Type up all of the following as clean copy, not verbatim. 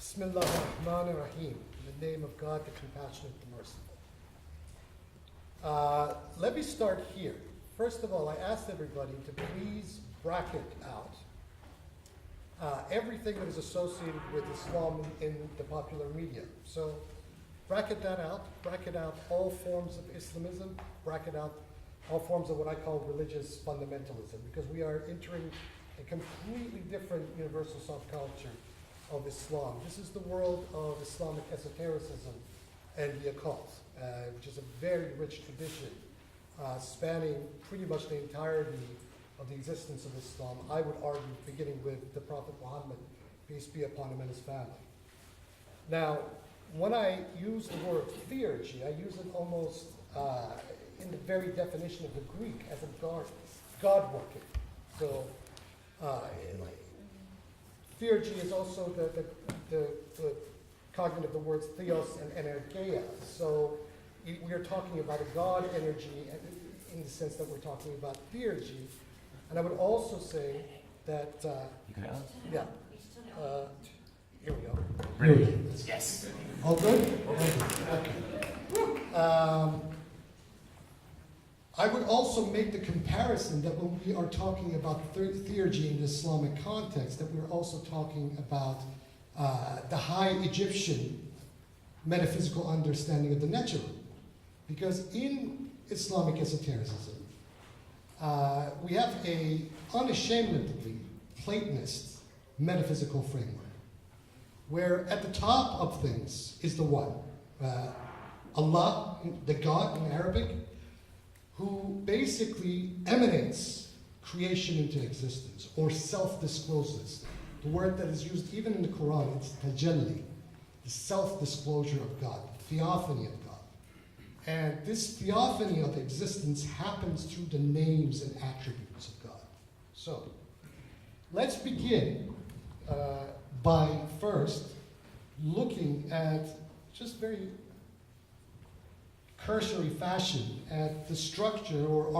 Bismillah ar-Rahman ar-Rahim. In the name of God, the compassionate, the merciful. Let me start here. First of all, I asked everybody to please bracket out everything that is associated with Islam in the popular media. So bracket that out, bracket out all forms of Islamism, bracket out all forms of what I call religious fundamentalism, because we are entering a completely different universal subculture of Islam. This is the world of Islamic esotericism and the occult, which is a very rich tradition spanning pretty much the entirety of the existence of Islam, I would argue, beginning with the Prophet Muhammad, peace be upon him and his family. Now, when I use the word theurgy, I use it almost in the very definition of the Greek as a God working. So, theurgy is also the cognate of the words theos and energeia. So we are talking about a God energy in the sense that we're talking about theurgy. And I would also say that, yeah, here we go. Brilliant. Yes. All good? Okay. I would also make the comparison that when we are talking about theurgy in the Islamic context, that we're also talking about the high Egyptian metaphysical understanding of the natural. Because in Islamic esotericism, we have a unashamedly Platonist metaphysical framework, where at the top of things is the one, Allah, the God in Arabic, who basically emanates creation into existence or self-discloses. The word that is used even in the Quran, it's tajalli, the self-disclosure of God, the theophany of God. And this theophany of existence happens through the names and attributes of God. So, let's begin by first looking at just very cursory fashion at the structure or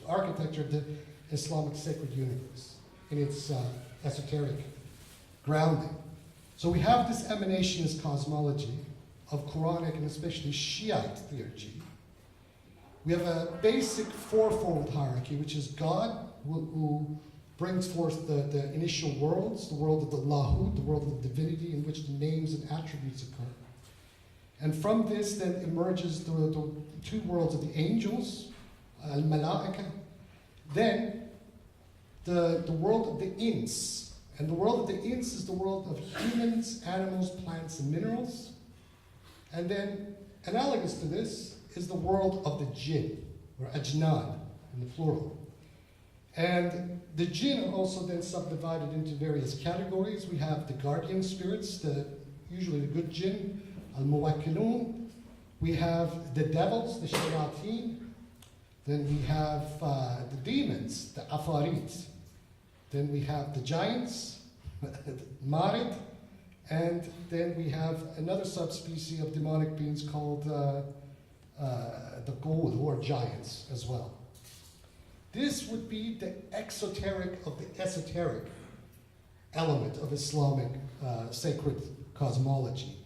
architecture of the Islamic sacred universe in its esoteric grounding. So we have this emanationist cosmology of Quranic and especially Shiite theurgy. We have a basic fourfold hierarchy, which is God, who brings forth the initial worlds, the world of the Lahud, the world of the divinity, in which the names and attributes occur. And from this then emerges the two worlds of the angels, al-Mala'ika, then the world of the Ins. And the world of the Ins is the world of humans, animals, plants, and minerals. And then, analogous to this, is the world of the Jinn, or Ajnan, in the plural. And the Jinn are also then subdivided into various categories. We have the guardian spirits, usually the good Jinn, al-Muwakkilun. We have the devils, the Shayateen. Then we have the demons, the Afarit. Then we have the giants, Marid. And then we have another subspecies of demonic beings called the Ghul, or giants as well. This would be the exoteric of the esoteric element of Islamic sacred cosmology.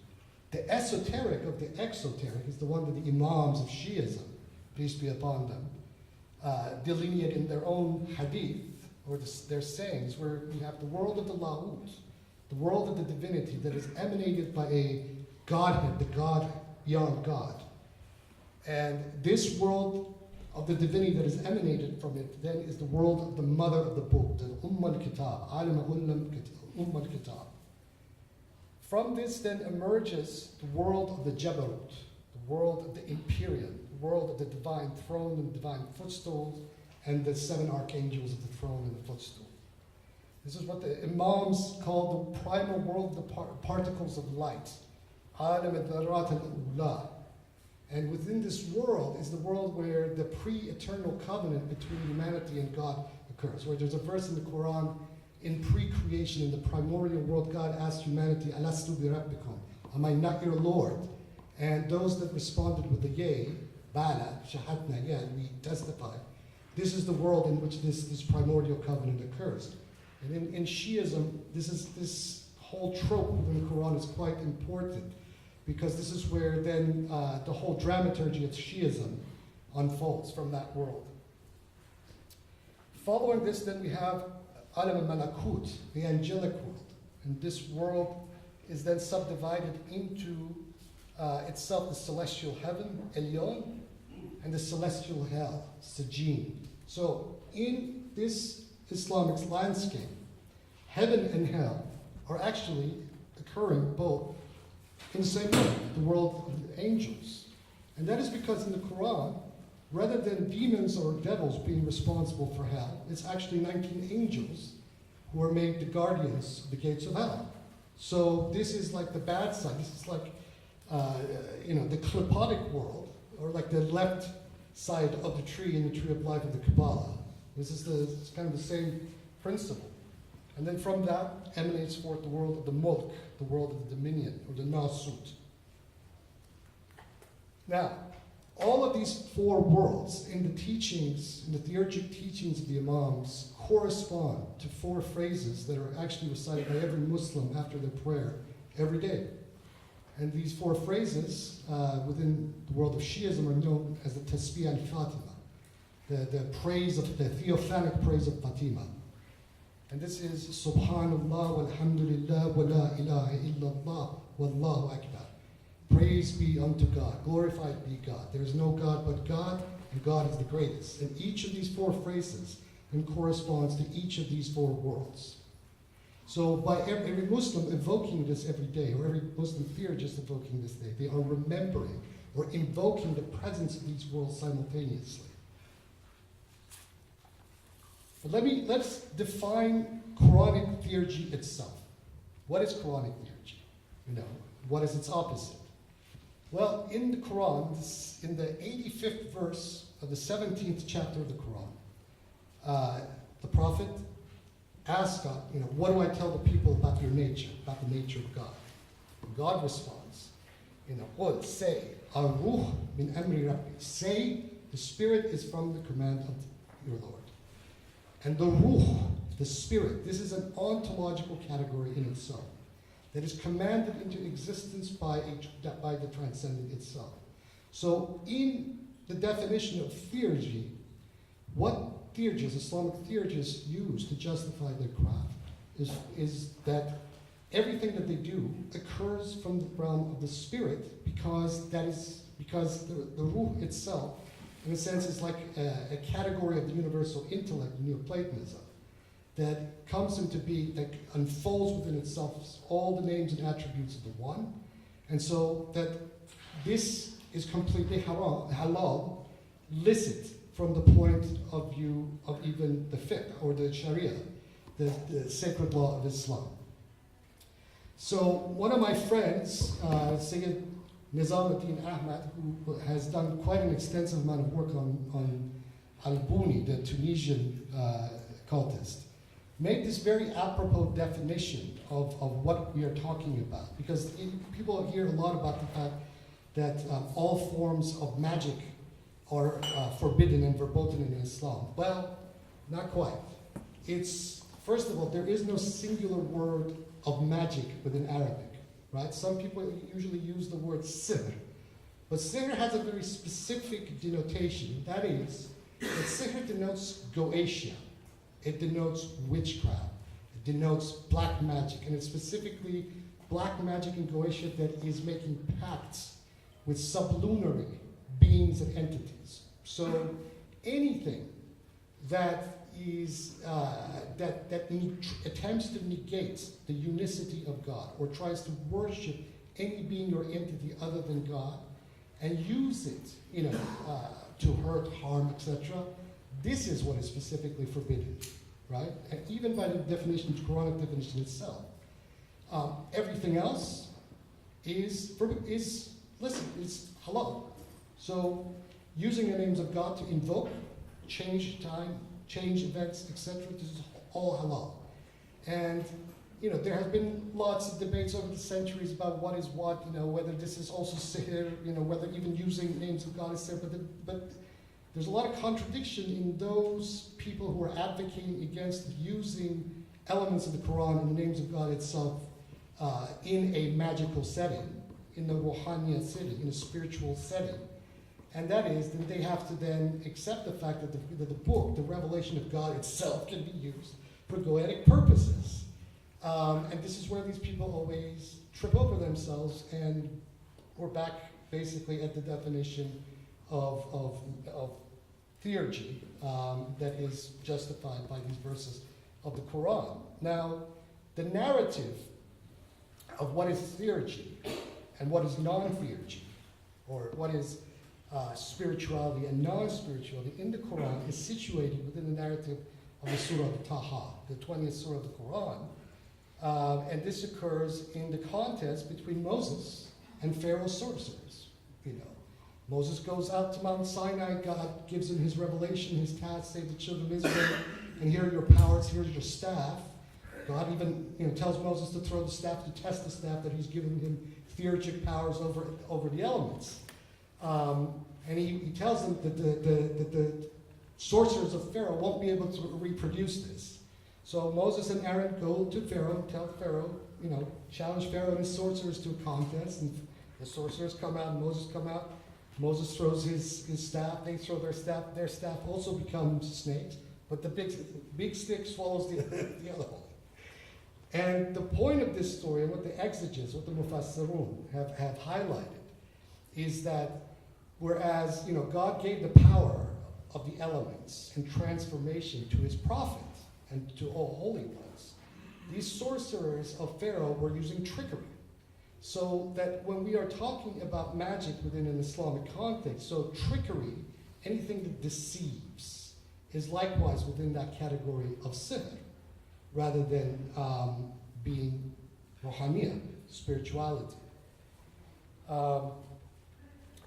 The esoteric of the exoteric is the one that the Imams of Shiism, peace be upon them, delineate in their own hadith, or their sayings, where we have the world of the Lahut, the world of the divinity that is emanated by a Godhead, the God beyond God. And this world of the divinity that is emanated from it then is the world of the mother of the book, the al-Kitab, al-Kitab. From this then emerges the world of the Jabarut, the world of the Imperium, the world of the divine throne and divine footstool, and the seven archangels of the throne and the footstool. This is what the Imams call the primal world of the particles of light, Alam al-Dharat al-Ula. And within this world is the world where the pre-eternal covenant between humanity and God occurs, where there's a verse in the Quran, in pre-creation, in the primordial world, God asked humanity, Alastu bi rabbikum, am I not your Lord? And those that responded with the yea, Bala, Shahadna, yeah, we testify. This is the world in which this primordial covenant occurs. And in Shiism, this whole trope within the Quran is quite important, because this is where then the whole dramaturgy of Shiism unfolds from that world. Following this, then we have Alam al-Malakut, the angelic world. And this world is then subdivided into itself the celestial heaven, Elyon, and the celestial hell, Sijin. So in this Islamic landscape, heaven and hell are actually occurring both in the same way, the world of the angels. And that is because in the Quran, rather than demons or devils being responsible for hell, it's actually 19 angels who are made the guardians of the gates of hell. So this is like the bad side. This is like, the clipotic world, or like the left side of the tree in the tree of life of the Kabbalah. It's kind of the same principle. And then from that emanates forth the world of the Mulk, the world of the dominion, or the Nasut. Now, all of these four worlds in the teachings, in the theurgic teachings of the Imams, correspond to four phrases that are actually recited by every Muslim after their prayer every day. And these four phrases within the world of Shiism are known as the Tasbih al-Fatima, the praise of the theophanic praise of Fatima. And this is Subhanallah walhamdulillah wa la ilaha illallah wallahu akbar. Praise be unto God, glorified be God. There is no God but God, and God is the greatest. And each of these four phrases then corresponds to each of these four worlds. So by every Muslim evoking this every day, or every Muslim theurgist evoking this day, they are remembering or invoking the presence of these worlds simultaneously. But let's define Quranic theurgy itself. What is Quranic theurgy? What is its opposite? Well, in the Quran, in the 85th verse of the 17th chapter of the Quran, the Prophet asks God, what do I tell the people about your nature, about the nature of God? And God responds, Qul, say, Ar-Ruh min amri Rabbi. Say, the Spirit is from the command of your Lord. And the Ruh, the Spirit, this is an ontological category in itself that is commanded into existence by the transcendent itself. So in the definition of theurgy, what theurgists, Islamic theurgists, use to justify their craft is that everything that they do occurs from the realm of the spirit, because the Ruh itself, in a sense, is like a category of the universal intellect in Neoplatonism that comes into being, that unfolds within itself all the names and attributes of the One. And so that this is completely halal, licit from the point of view of even the fiqh, or the Sharia, the sacred law of Islam. So one of my friends, Sayyid Nizamuddin Ahmad, who has done quite an extensive amount of work on Al-Buni, the Tunisian occultist, made this very apropos definition of what we are talking about. Because people hear a lot about the fact that all forms of magic are forbidden and verboten in Islam. Well, not quite. First of all, there is no singular word of magic within Arabic, right? Some people usually use the word sihr, but sihr has a very specific denotation. That is, that sihr denotes goetia. It denotes witchcraft. It denotes black magic, and it's specifically black magic and goetia that is making pacts with sublunary beings and entities. So anything that is that attempts to negate the unicity of God, or tries to worship any being or entity other than God, and use it, to hurt, harm, etc. This is what is specifically forbidden, right? And even by the definition, the Quranic definition itself, everything else is halal. So using the names of God to invoke, change time, change events, etc., this is all halal. And there have been lots of debates over the centuries about what is what, whether this is also sihr, whether even using names of God is sihr, but there's a lot of contradiction in those people who are advocating against using elements of the Quran and the names of God itself in a magical setting, in the Ruhaniya city, in a spiritual setting. And that is that they have to then accept the fact that the book, the revelation of God itself, can be used for goetic purposes. And this is where these people always trip over themselves, and we're back basically at the definition of theurgy that is justified by these verses of the Quran. Now, the narrative of what is theurgy and what is non-theurgy, or what is spirituality and non-spirituality in the Quran, is situated within the narrative of the Surah of Taha, the 20th Surah of the Quran. And this occurs in the contest between Moses and Pharaoh's sorcerers. You know, Moses goes out to Mount Sinai, God gives him his revelation, his task, save the children of Israel, and here are your powers, here's your staff. God even tells Moses to throw the staff, to test the staff, that he's given him theurgic powers over the elements. And he tells them that the sorcerers of Pharaoh won't be able to reproduce this. So Moses and Aaron go to Pharaoh, tell Pharaoh, challenge Pharaoh and his sorcerers to a contest, and the sorcerers come out, and Moses come out. Moses throws his staff, they throw their staff also becomes snakes, but the big stick swallows the other one. And the point of this story, and what the exegetes, what the Mufassirun have highlighted, is that whereas God gave the power of the elements and transformation to his prophet and to all holy ones, these sorcerers of Pharaoh were using trickery. So that when we are talking about magic within an Islamic context, so trickery, anything that deceives, is likewise within that category of sihr, rather than being ruhaniya, spirituality.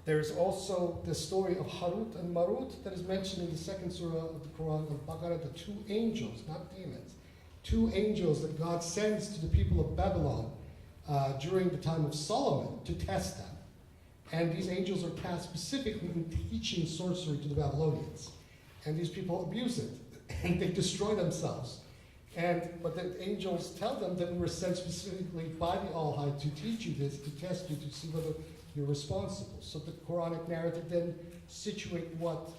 There's also the story of Harut and Marut that is mentioned in the second surah of the Quran, Al-Baqarah, the two angels, not demons, two angels that God sends to the people of Babylon during the time of Solomon to test them. And these angels are tasked specifically in teaching sorcery to the Babylonians. And these people abuse it, and they destroy themselves. But the angels tell them that we were sent specifically by the All-High to teach you this, to test you, to see whether you're responsible. So the Quranic narrative then situate what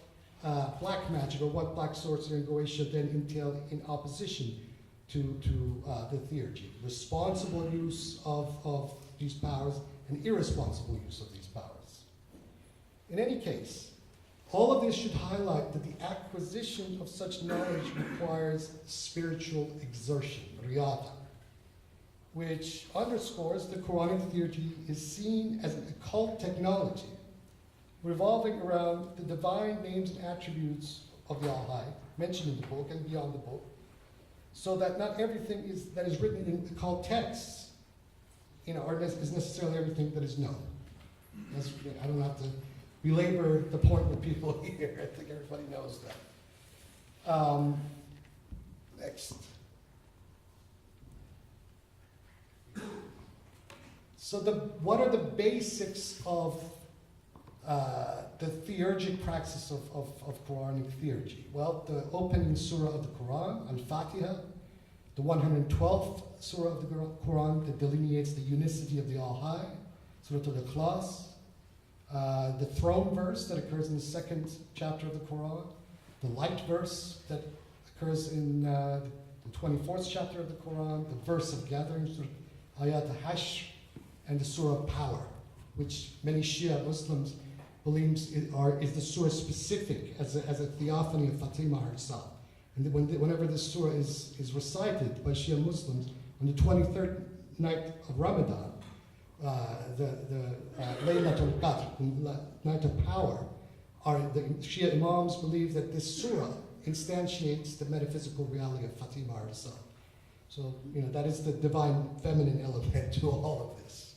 black magic or what black sorcery and Goetia then entail in opposition to the theurgy. Responsible use of these powers and irresponsible use of these powers. In any case, all of this should highlight that the acquisition of such knowledge requires spiritual exertion, riyada, which underscores the Quranic theurgy is seen as an occult technology revolving around the divine names and attributes of the All-High, mentioned in the book and beyond the book, so that not everything that is written in occult texts, is necessarily everything that is known. I don't have to belabor the point with people here. I think everybody knows that. Next. So what are the basics of the theurgic praxis of Quranic theurgy? Well, the opening surah of the Quran, Al-Fatiha, the 112th surah of the Quran that delineates the unicity of the All-High, Surah Al-Ikhlas, the throne verse that occurs in the second chapter of the Quran, the light verse that occurs in the 24th chapter of the Quran, the verse of gathering, Surah Ayat al-Hashr, and the Surah of Power, which many Shia Muslims believe is the surah specific as a theophany of Fatima herself. And whenever this surah is recited by Shia Muslims on the 23rd night of Ramadan, the Laylatul Qadr, night of power, the Shia Imams believe that this surah instantiates the metaphysical reality of Fatima herself. So, that is the divine feminine element to all of this.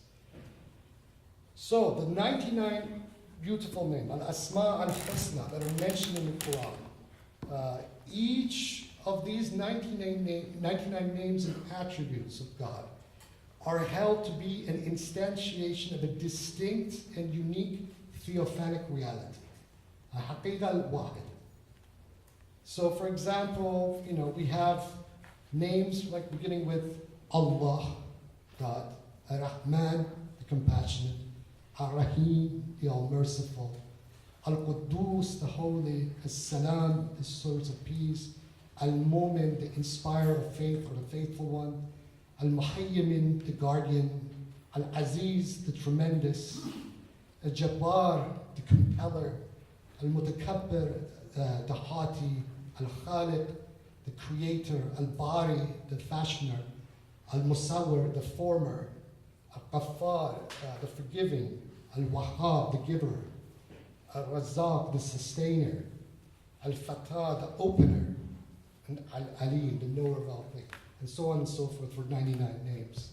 So, the 99 beautiful names, Al-Asma al-Husna, that are mentioned in the Quran, each of these 99 names and attributes of God are held to be an instantiation of a distinct and unique theophanic reality, a haqiqa al-wahid. So, for example, we have names like beginning with Allah, God, Ar-Rahman, the compassionate, Ar-Rahim, the all-merciful, Al-Quddus, the holy, As-Salam, the source of peace, Al-Mu'min, the inspirer of faith or the faithful one, Al-Muhayyimin, the guardian, Al-Aziz, the tremendous, Al-Jabbar, the compeller, Al-Mutakabbir, the haughty, Al-Khaliq, the creator, Al-Bari, the fashioner, Al-Musawwir, the former, Al-Ghaffar, the forgiving, Al-Wahhab, the giver, Al-Razzaq, the sustainer, Al-Fatah, the opener, and Al-Alim, the knower of all things, and so on and so forth for 99 names.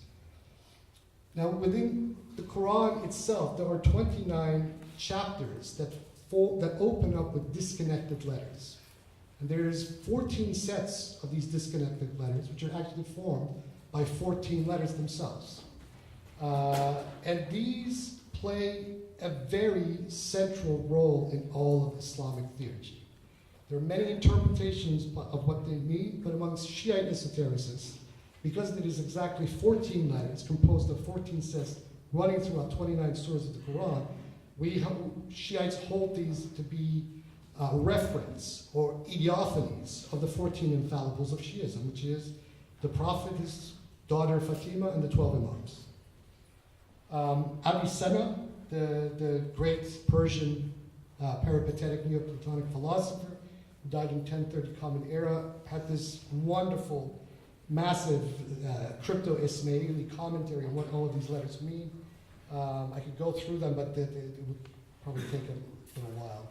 Now, within the Quran itself, there are 29 chapters that open up with disconnected letters. And there's 14 sets of these disconnected letters, which are actually formed by 14 letters themselves. And these play a very central role in all of Islamic theurgy. There are many interpretations of what they mean, but amongst Shiite esotericists, because it is exactly 14 letters composed of 14 sets running throughout 29 surahs of the Quran, Shiites hold these to be reference or ideophanies of the 14 infallibles of Shiism, which is the Prophet, his daughter Fatima, and the 12 Imams. Avicenna, the great Persian peripatetic Neoplatonic philosopher, who died in 1030 Common Era, had this wonderful, massive crypto-Ismaili commentary on what all of these letters mean. I could go through them, but it would probably take a little while.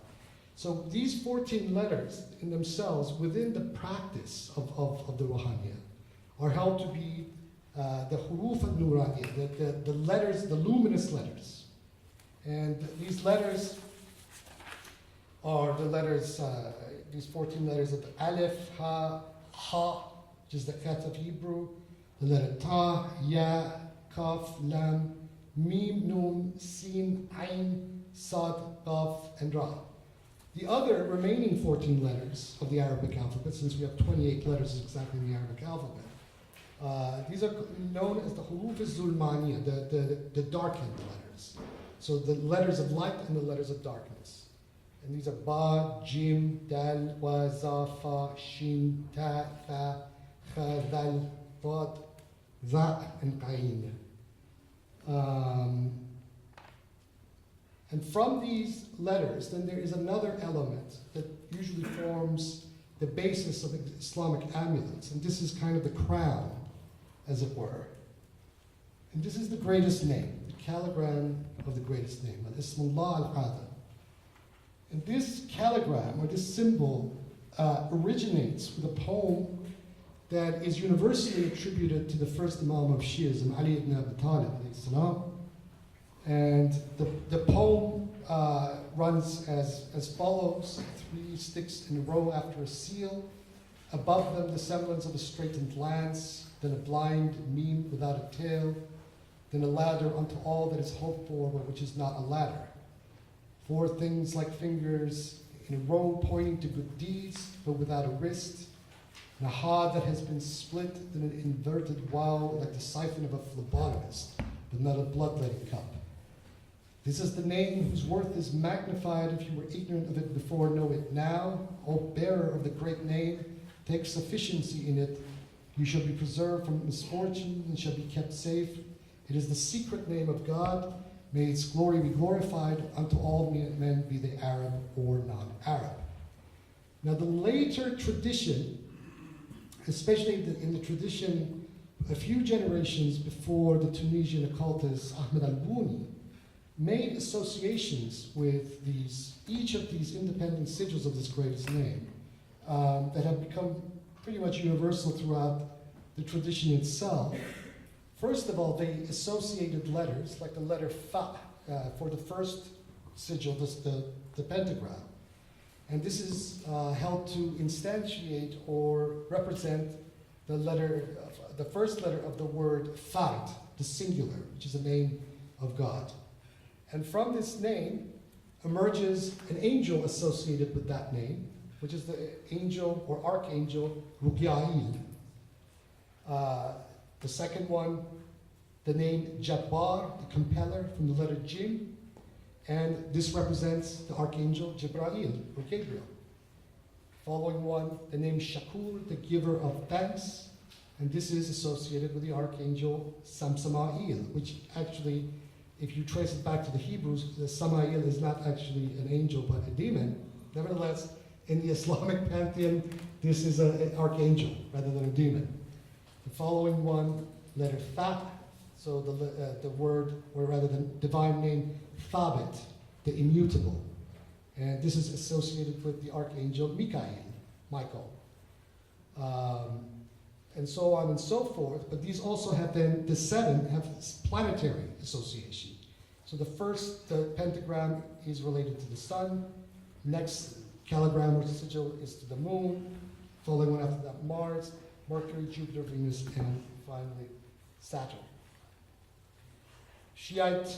So these 14 letters in themselves, within the practice of the Ruhaniya, are held to be the huruf al-nuraniya, the letters, the luminous letters. And these letters are the letters, these 14 letters of the Aleph, Ha, Ha, which is the Khat of Hebrew, the letter Ta, Ya, Kaf, Lam, Mim, Nun, Sin, Ain, Sad, Qaf, and Ra. The other remaining 14 letters of the Arabic alphabet, since we have 28 letters exactly in the Arabic alphabet, these are known as the huruf al-zulmaniya, the darkened letters. So the letters of light and the letters of darkness. And these are Ba, Jim, Dal, Wa, Za, Fa, Shin, Ta, Fa, Kha, Dal, Tad, Za, and Qain. And from these letters, then there is another element that usually forms the basis of Islamic amulets. And this is kind of the crown, as it were. And this is the greatest name, the calligram of the greatest name, Al-Ismullah al-Adha. And this calligram, or this symbol, originates with a poem that is universally attributed to the first Imam of Shiism, Ali ibn Abi Talib, alayhi salam. And the poem runs as follows: 3 sticks in a row after a seal, above them the semblance of a straightened lance, then a blind meme without a tail, then a ladder unto all that is hoped for, but which is not a ladder. 4 things like fingers in a row pointing to good deeds, but without a wrist, and a ha that has been split, then an inverted wow like the siphon of a phlebotomist, but not a bloodletting cup. This is the name whose worth is magnified. If you were ignorant of it before, know it now. O bearer of the great name, take sufficiency in it. You shall be preserved from misfortune and shall be kept safe. It is the secret name of God. May its glory be glorified unto all men, be they Arab or non-Arab. Now the later tradition, especially in the tradition a few generations before the Tunisian occultist Ahmed al-Bouni, made associations with each of these independent sigils of this greatest name that have become pretty much universal throughout the tradition itself. First of all, they associated letters, like the letter Fa for the first sigil, the pentagram. And this is held to instantiate or represent the first letter of the word Fard, the singular, which is the name of God. And from this name emerges an angel associated with that name, which is the angel or archangel Rugiail. The second one the name Jabbar, the compeller, from the letter Jim, and this represents the archangel Jibreel, or Gabriel. Following one, the name Shakur, the giver of thanks, and this is associated with the archangel Samsamael, which actually, if you trace it back to the Hebrews, the Samael is not actually an angel but a demon. Nevertheless, in the Islamic pantheon, this is an archangel rather than a demon. The following one, letter Tha, so the word, or rather the divine name Thabit, the immutable. And this is associated with the archangel Michael. And so on and so forth. But these also have then, the seven have planetary association. So the first, the pentagram is related to the sun. Next caligram or sigil is to the moon. Following one after that, Mars, Mercury, Jupiter, Venus, and finally Saturn. Shiite,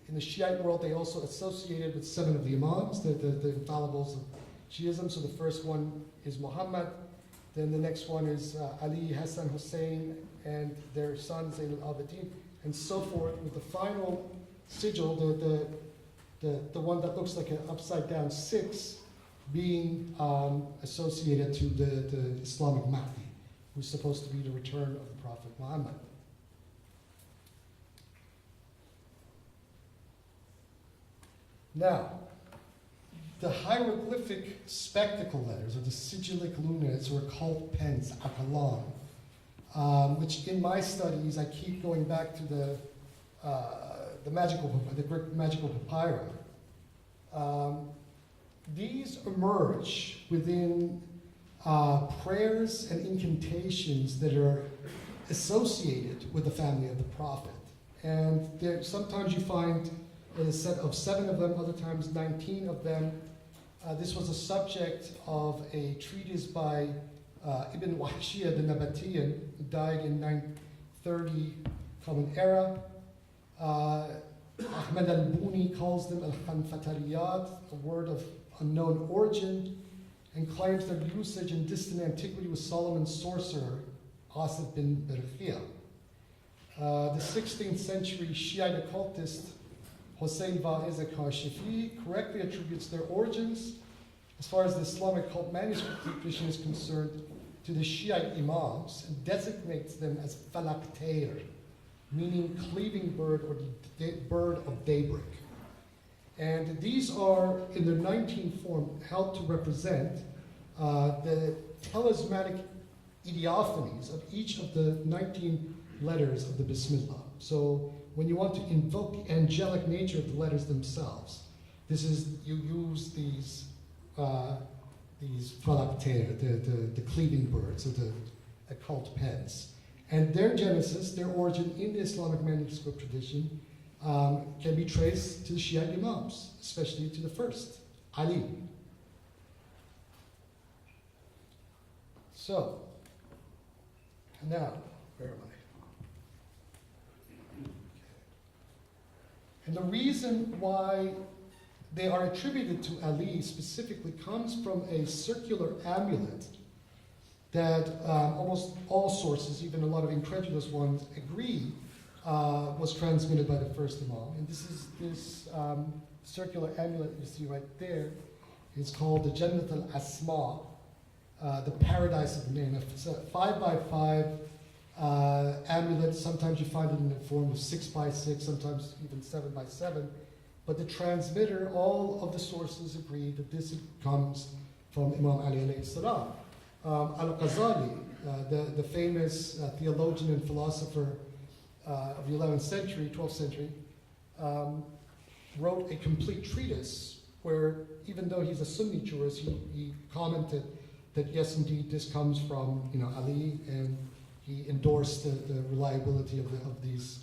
in the Shiite world, they also associated with seven of the Imams, the infallibles of Shiism. So the first one is Muhammad. Then the next one is Ali, Hassan, Hussein, and their son Zayn al-Abidin, and so forth. With the final sigil, the one that looks like an upside down 6, being associated to the Islamic Mahdi, who's supposed to be the return of the Prophet Muhammad. Now, the hieroglyphic spectacle letters, or the sigillic lunates, or occult pens, akalam, which in my studies I keep going back to the Greek magical papyri. These emerge within prayers and incantations that are associated with the family of the Prophet. And sometimes you find a set of 7 of them, other times 19 of them. This was a subject of a treatise by Ibn Wahshiyya the Nabataean, who died in 930 Common Era. Ahmed al-Buni calls them al-Khanfatariyat, a word of unknown origin, and claims their usage in distant antiquity was Solomon's sorcerer, Asif bin Berkhia. The 16th century Shiite occultist Hossein Wahid Azal correctly attributes their origins, as far as the Islamic cult manuscript tradition is concerned, to the Shiite Imams, and designates them as Falaktair, meaning cleaving bird or the bird of daybreak. And these are, in their 19th form, held to represent the talismanic ideophanies of each of the 19 letters of the Bismillah. So when you want to invoke the angelic nature of the letters themselves, you use these falakter, the cleaving birds, or the occult pens. And their genesis, their origin in the Islamic manuscript tradition, can be traced to the Shiite Imams, especially to the first, Ali. So, now, where am I? And the reason why they are attributed to Ali specifically comes from a circular amulet that almost all sources, even a lot of incredulous ones, agree was transmitted by the first Imam. And this circular amulet you see right there is called the Jannat al-Asma, the paradise of the name. It's a 5x5 amulet. Sometimes you find it in the form of 6x6, sometimes even 7x7. But the transmitter, all of the sources agree that this comes from Imam Ali alayhi salam. Al-Ghazali, the famous theologian and philosopher of the 11th century, 12th century, wrote a complete treatise where, even though he's a Sunni jurist, he commented that yes, indeed, this comes from Ali, and he endorsed the reliability of these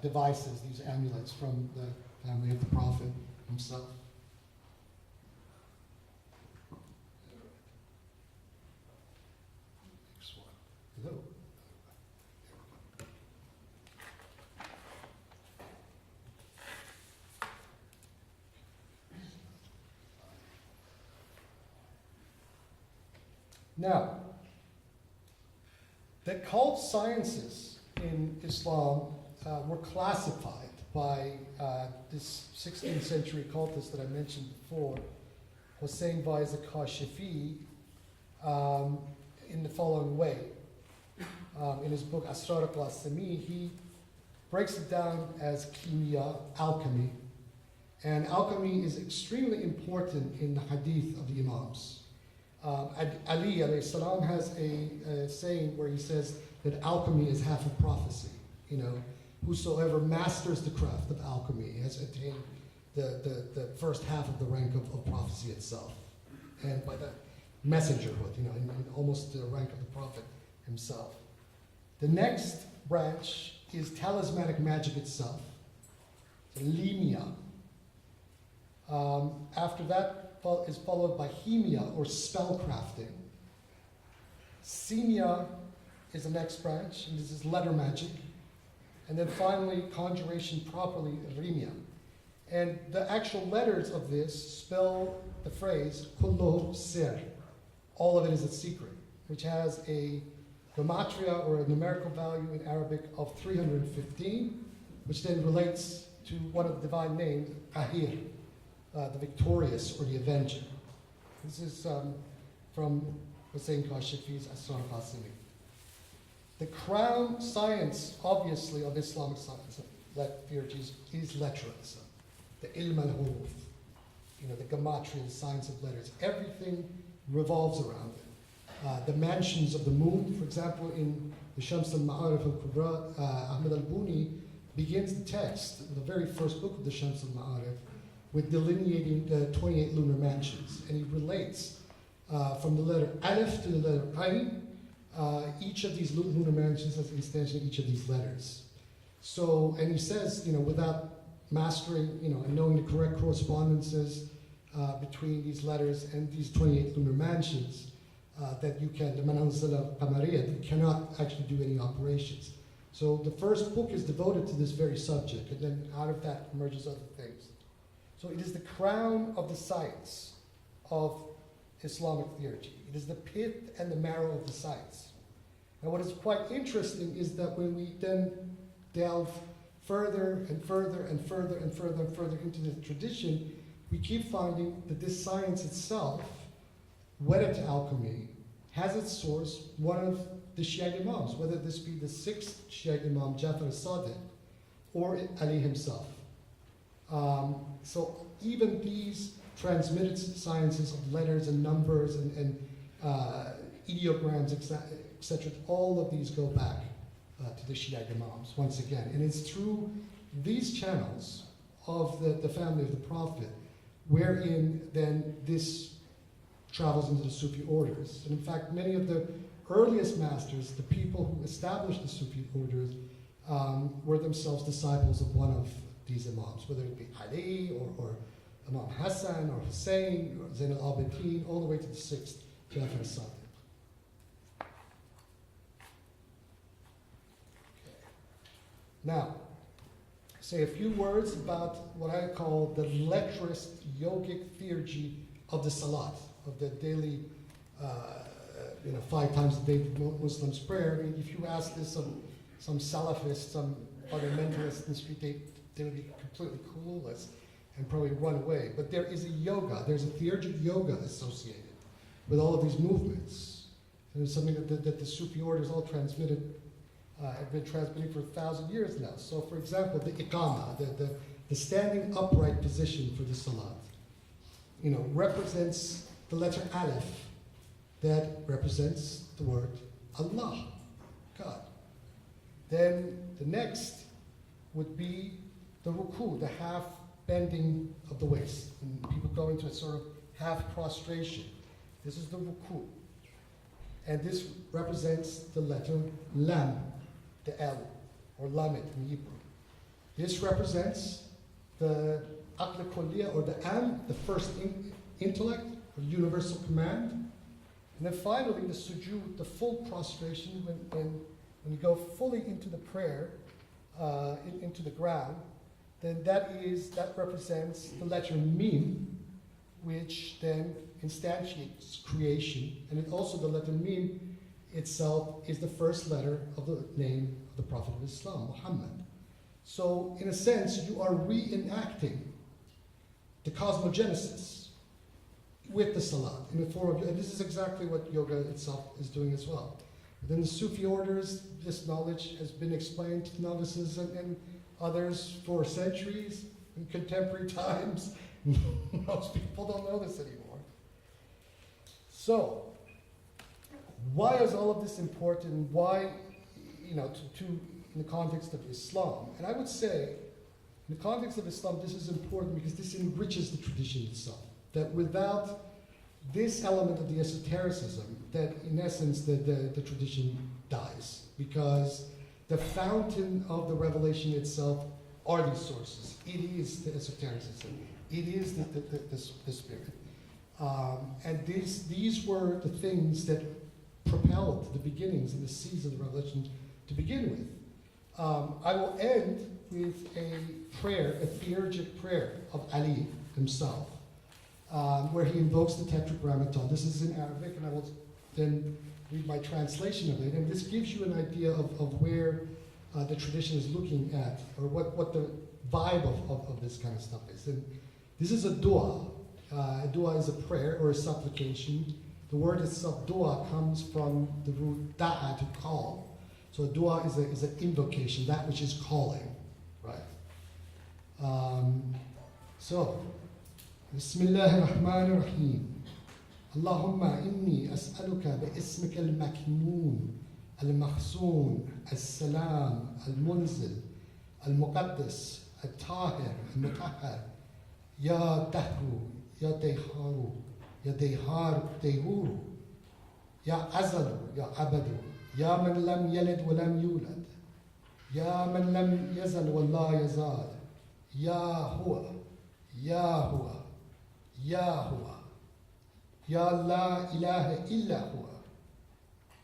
devices, these amulets from the family of the Prophet himself. Next one. Hello. Now, the occult sciences in Islam were classified by this 16th century occultist that I mentioned before, Hossein Vaiz Kashifi, in the following way. In his book Asrar al-Qasimi, he breaks it down as kimia, alchemy. And alchemy is extremely important in the hadith of the Imams. Ali alayhi salam has a saying where he says that alchemy is half of prophecy. You know, whosoever masters the craft of alchemy has attained the first half of the rank of prophecy itself. And by the messengerhood, you know, in almost the rank of the prophet himself. The next branch is talismanic magic itself, limia. After that is followed by hemia, or spell crafting. Semia is the next branch, and this is letter magic. And then finally, conjuration properly, rimia. And the actual letters of this spell the phrase kullu sir. All of it is a secret, which has a gematria or a numerical value in Arabic of 315, which then relates to one of the divine names, Qahir, the victorious or the avenger. This is from Hussein Kashifi's Asrar al-Qasimi. The crown science, obviously, of Islamic science, theurgies, is literature, the ilm al-huruf, you know, the gematria, the science of letters. Everything revolves around it. The mansions of the moon, for example, in the Shams al-Ma'arif al-Kubra, Ahmed al-Buni begins the text, the very first book of the Shams al-Ma'arif, with delineating the 28 lunar mansions. And he relates from the letter Alif to the letter Ayn, each of these lunar mansions has an extension of each of these letters. So, and he says, you know, without mastering, you know, and knowing the correct correspondences between these letters and these 28 lunar mansions, that you can, the Manazila Qamariyah, you cannot actually do any operations. So the first book is devoted to this very subject, and then out of that emerges other things. So it is the crown of the science of Islamic theurgy. It is the pith and the marrow of the science. And what is quite interesting is that when we then delve further and further and further and further and further into the tradition, we keep finding that this science itself, wedded to alchemy, has its source one of the Shia Imams, whether this be the 6th Shia Imam, Jafar al-Sadiq, or Ali himself. So even these transmitted sciences of letters and numbers and ideograms, etc., all of these go back to the Shia Imams once again. And it's through these channels of the family of the Prophet wherein then this travels into the Sufi orders. And in fact, many of the earliest masters, the people who established the Sufi orders, were themselves disciples of one of these Imams, whether it be Ali or Imam Hassan or Hussein or Zain al-Abidin, all the way to the 6th, Jafar al-Sadiq. Now, say a few words about what I call the lecherous yogic theurgy of the Salat, of the daily, 5 times a day Muslims prayer. I mean, if you ask this some Salafists, some fundamentalists in the street, they would be completely clueless and probably run away. But there is a yoga, there's a theurgic yoga associated with all of these movements. And it's something that the Sufi orders all transmitted, have been transmitting for 1,000 years now. So for example, the iqama, the standing upright position for the salat, represents the letter Aleph that represents the word Allah, God. Then the next would be the ruku, the half bending of the waist. And people go into a sort of half prostration. This is the ruku. And this represents the letter Lam, the L, or Lamet in Hebrew. This represents the Aql Kulliya, or the Am, the first intellect, or universal command. And then finally, the sujood, the full prostration, when you go fully into the prayer, into the ground, then that represents the letter Mim, which then instantiates creation. And it also, the letter Mim itself is the first letter of the name of the Prophet of Islam, Muhammad. So, in a sense, you are reenacting the cosmogenesis with the Salat in the form of, and this is exactly what yoga itself is doing as well. Within the Sufi orders, this knowledge has been explained to novices and others for centuries in contemporary times. Most people don't know this anymore. So, why is all of this important? Why, in the context of Islam? And I would say, in the context of Islam, this is important because this enriches the tradition itself. That without this element of the esotericism, that in essence the tradition dies. Because the fountain of the revelation itself are these sources. It is the esotericism. It is the spirit. And these were the things that propelled the beginnings and the seeds of the revelation to begin with. I will end with a prayer, a theurgic prayer of Ali himself, where he invokes the tetragrammaton. This is in Arabic, and I will then read my translation of it. And this gives you an idea of where the tradition is looking at, or what the vibe of this kind of stuff is. And this is a dua. A dua is a prayer or a supplication. The word itself, dua, comes from the root da'a, to call. So a dua is an invocation, that which is calling, right? So, Bismillah ar-Rahman ar-Rahim. Allahumma inni as'aluka bi-ismika al-maknoon, al-makhzoon, al-salam, al-munzil, al-muqaddas, al-tahir, al-mutahhar, ya dahru, ya dayharu, ya dayhar dayhuru, ya azalu, ya abadu, ya man lam yalid wa lam yulad, ya man lam yazal wa la yazal, ya huwa, ya huwa, ya huwa, ya la ilaha illa huwa,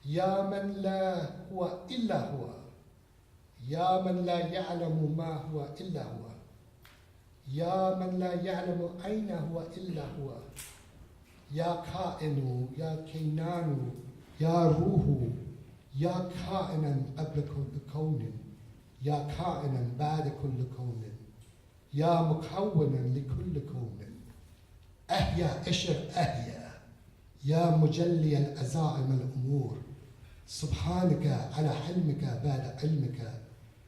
ya man la huwa illa huwa, ya man la ya'lamu ma huwa illa huwa, ya man la ya'lamu ayna huwa illa huwa, ya ka'inu, ya kainanu, ya ruhu, ya ka'inan qabla kulli kawnin, ya ka'inan ba'da kulli kawnin, ya mukawwinan li kulli kawnin, ahya ishir ahya, ya mujalli al-azaim al-umur, subhanaka ala hilmika ba'da ilmika,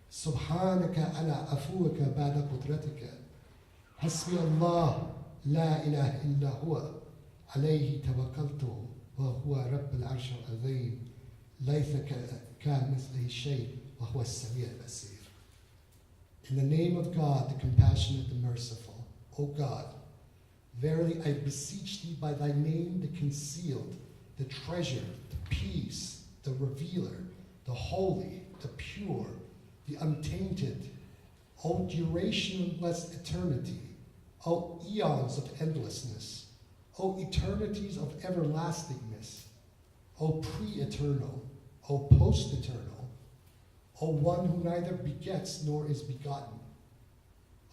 subhanaka ala afuwika ba'da qudratika, hasbi Allah, la ilaha illa huwa, عليه توكلت وهو رب العرش العظيم ليس كمثله شيء وهو السميع البصير. In the name of God, the compassionate, the merciful, O God, verily I beseech thee by thy name, the concealed, the treasure, the peace, the revealer, the holy, the pure, the untainted, O durationless eternity, O eons of endlessness, O eternities of everlastingness, O pre-eternal, O post-eternal, O one who neither begets nor is begotten,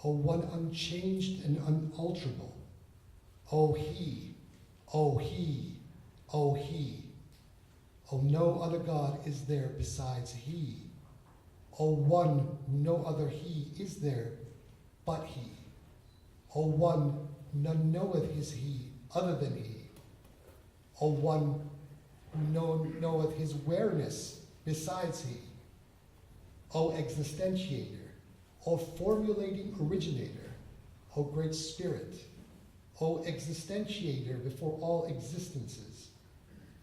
O one unchanged and unalterable, O He, O He, O He, O no other God is there besides He, O one who no other He is there but He, O one none knoweth his He other than He, O one who knoweth his awareness besides He, O existentiator, O formulating originator, O great spirit, O existentiator before all existences,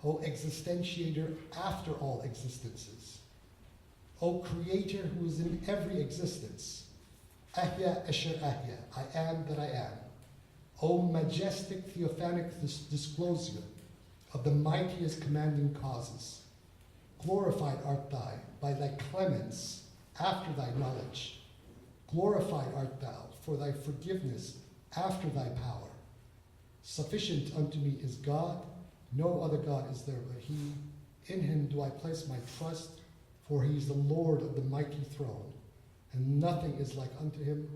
O existentiator after all existences, O creator who is in every existence, Ahya Asher Ahya, I am that I am, O majestic theophanic disclosure of the mightiest commanding causes, glorified art thou by thy clemence after thy knowledge, glorified art thou for thy forgiveness after thy power. Sufficient unto me is God, no other God is there but He. In Him do I place my trust, for He is the Lord of the mighty throne, and nothing is like unto Him,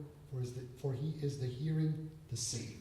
for He is the hearing, the seeing.